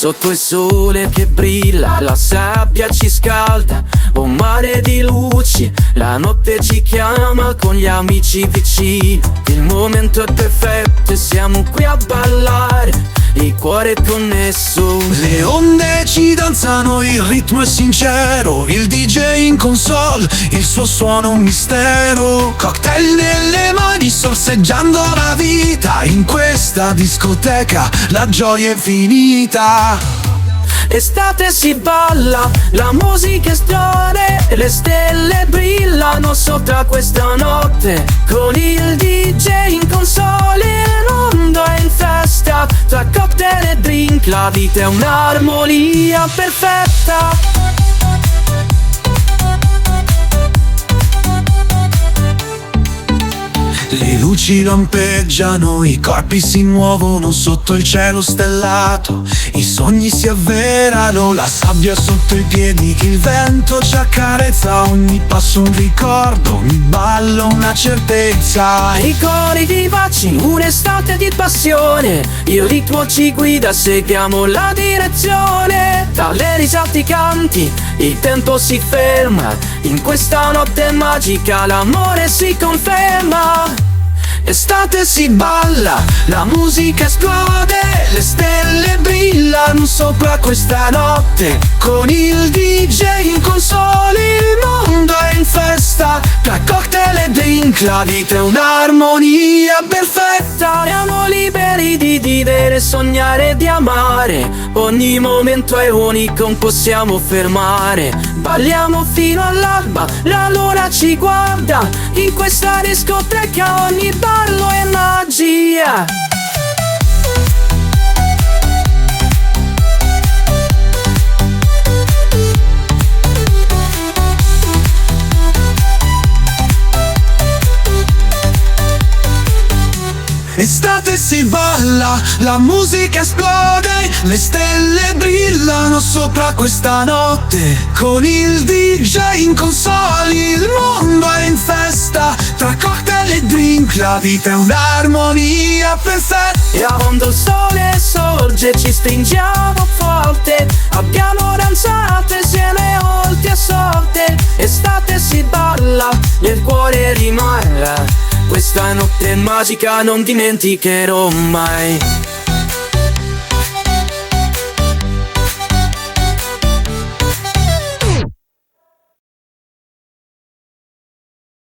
Sotto il sole che brilla, la sabbia ci scalda, un mare di luci, la notte ci chiama con gli amici vicini. Il momento è perfetto e siamo qui a ballare, il cuore è connesso. Le onde ci danzano, il ritmo è sincero, il DJ in console, il suo suono è un mistero. Cocktail nelle mani, sorseggiando la vita, in questa discoteca la gioia è infinita. Estate si balla, la musica esplode, le stelle brillano sopra questa notte. Con il DJ in console, il mondo è in festa, tra cocktail e drink la vita è un'armonia perfetta. Le luci lampeggiano, i corpi si muovono sotto il cielo stellato, i sogni si avverano, la sabbia sotto i piedi, il vento ci accarezza, ogni passo un ricordo, ogni ballo una certezza. I cori vivaci, un'estate di passione, il ritmo ci guida, seguiamo la direzione. Tra le risate e i canti, il tempo si ferma, in questa notte magica l'amore si conferma. Estate si balla, la musica esplode, le stelle brillano sopra questa notte. Con il DJ in console, il mondo è in festa, tra cocktail e drink la vita è un'armonia perfetta. Siamo liberi di vivere, sognare, di amare, ogni momento è unico, non possiamo fermare. Balliamo fino all'alba, la luna ci guarda, in questa discoteca ogni ballo è magia. Estate si balla, la musica esplode, le stelle brillano sopra questa notte. Con il DJ in console, il mondo è in festa, tra cocktail e drink la vita è un'armonia perfetta. E quando il sole sorge ci stringiamo forte, abbiamo danzato insieme oltre a sorte. Estate si balla, nel cuore rimane, questa notte magica non dimenticherò mai.